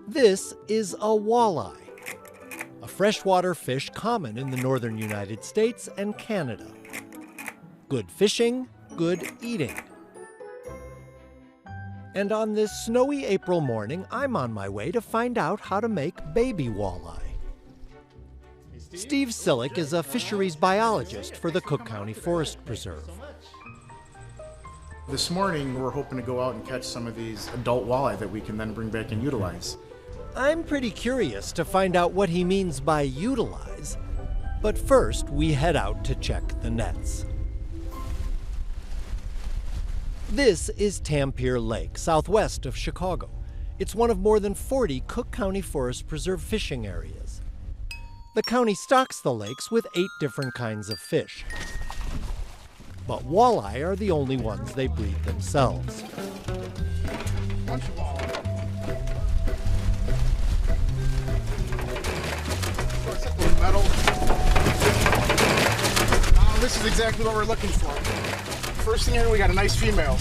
This is a walleye, a freshwater fish common in the northern United States and Canada. Good fishing, good eating. And on this snowy April morning, I'm on my way to find out how to make baby walleye. Steve Sillick is a fisheries biologist for the Cook County Forest Preserve. This morning, we're hoping to go out and catch some of these adult walleye that we can then bring back and utilize. I'm pretty curious to find out what he means by utilize, but first we head out to check the nets. This is Tampere Lake, southwest of Chicago. It's one of more than 40 Cook County Forest Preserve fishing areas. The county stocks the lakes with 8 different kinds of fish. But walleye are the only ones they breed themselves. Metal. This is exactly what we're looking for. First thing here, we got a nice female.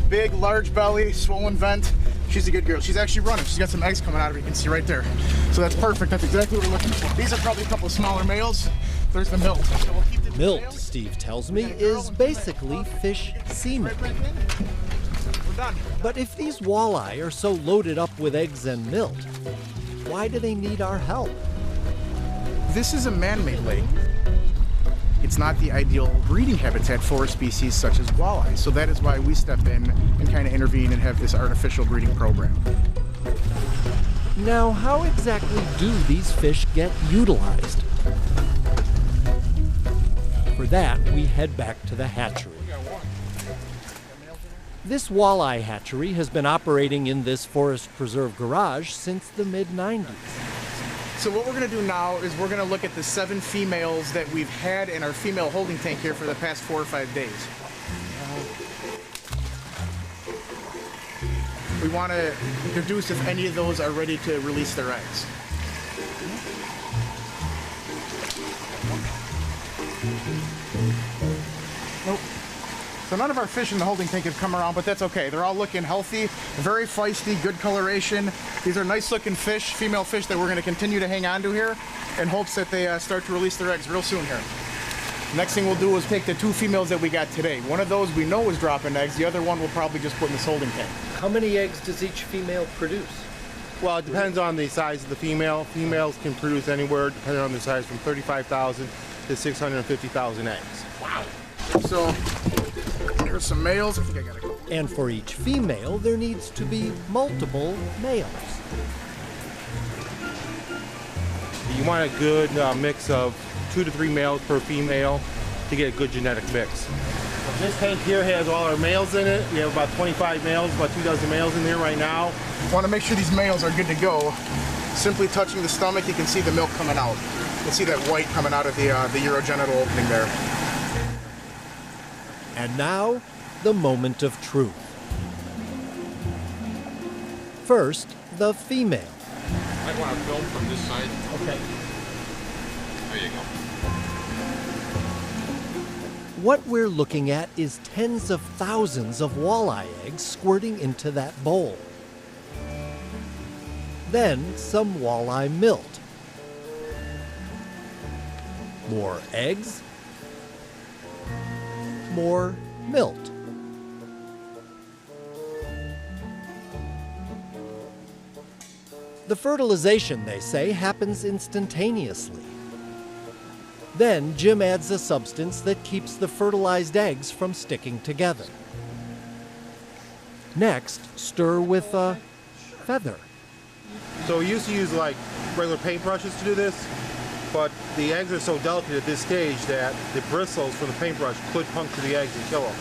Big, large belly, swollen vent. She's a good girl. She's actually running. She's got some eggs coming out of her, you can see right there. So that's perfect. That's exactly what we're looking for. These are probably a couple of smaller males. There's the milt. So we'll keep the Milt, Steve tells me, is basically fish semen. We're done. But if these walleye are so loaded up with eggs and milt, why do they need our help? This is a man-made lake. It's not the ideal breeding habitat for species such as walleye. So that is why we step in and kind of intervene and have this artificial breeding program. Now, how exactly do these fish get utilized? For that, we head back to the hatchery. This walleye hatchery has been operating in this Forest Preserve garage since the mid-90s. So what we're going to do now is we're going to look at the 7 females that we've had in our female holding tank here for the past 4 or 5 days. We want to deduce if any of those are ready to release their eggs. Nope. So none of our fish in the holding tank have come around, but that's okay. They're all looking healthy, very feisty, good coloration. These are nice looking fish, female fish that we're going to continue to hang on to here in hopes that they start to release their eggs real soon here. Next thing we'll do is take the 2 females that we got today. One of those we know is dropping eggs. The other one we'll probably just put in this holding tank. How many eggs does each female produce? Well, it depends on the size of the female. Females can produce anywhere, depending on the size, from 35,000 to 650,000 eggs. Wow. So here's some males. I think I got a couple. And for each female, there needs to be multiple males. You want a good mix of 2 to 3 males per female to get a good genetic mix. This tank here has all our males in it. We have about 25 males, about 2 dozen males in there right now. Want to make sure these males are good to go. Simply touching the stomach, you can see the milk coming out. You can see that white coming out of the urogenital opening there. And now, the moment of truth. First, the female. I want to film from this side. Okay. There you go. What we're looking at is tens of thousands of walleye eggs squirting into that bowl. Then some walleye milt. More eggs. More milt. The fertilization, they say, happens instantaneously. Then Jim adds a substance that keeps the fertilized eggs from sticking together. Next, stir with a feather. So we used to use like regular paintbrushes to do this, but the eggs are so delicate at this stage that the bristles from the paintbrush could puncture the eggs and kill them.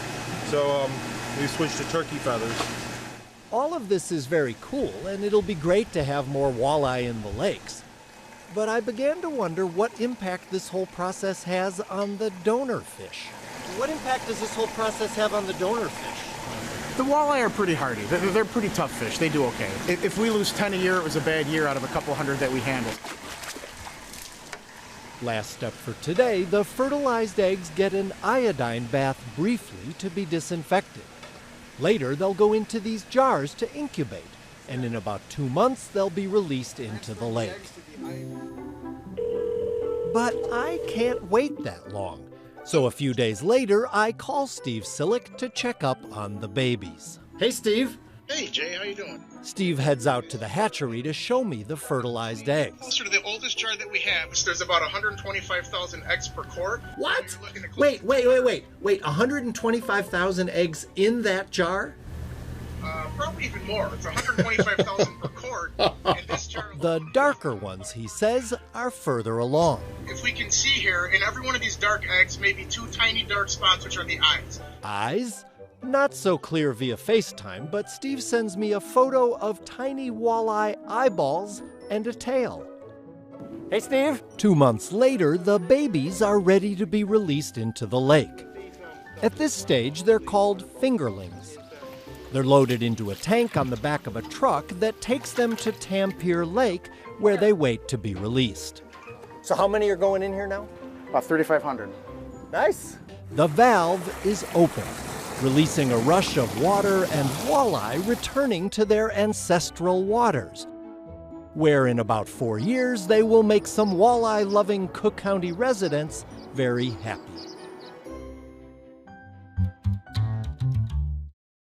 So we switched to turkey feathers. All of this is very cool, and it'll be great to have more walleye in the lakes. But I began to wonder what impact this whole process has on the donor fish. What impact does this whole process have on the donor fish? The walleye are pretty hardy. They're pretty tough fish. They do okay. If we lose 10 a year, it was a bad year out of a couple hundred that we handled. Last step for today, the fertilized eggs get an iodine bath briefly to be disinfected. Later, they'll go into these jars to incubate. and in about 2 months they'll be released into the lake. But I can't wait that long. So a few days later, I call Steve Sillick to check up on the babies. Hey, Steve. Hey, Jay, how you doing? Steve heads out to the hatchery to show me the fertilized eggs. Closer to the oldest jar that we have, there's about 125,000 eggs per quart. What? Wait, 125,000 eggs in that jar? Probably even more. It's 125,000 per quart. And this jar. The darker ones, he says, are further along. If we can see here, in every one of these dark eggs may be 2 tiny dark spots, which are the eyes. Eyes? Not so clear via FaceTime, but Steve sends me a photo of tiny walleye eyeballs and a tail. Hey, Steve. 2 months later, the babies are ready to be released into the lake. At this stage, they're called fingerlings. They're loaded into a tank on the back of a truck that takes them to Tampere Lake, where they wait to be released. So how many are going in here now? About 3,500. Nice. The valve is open, releasing a rush of water and walleye returning to their ancestral waters, where in about 4 years they will make some walleye-loving Cook County residents very happy.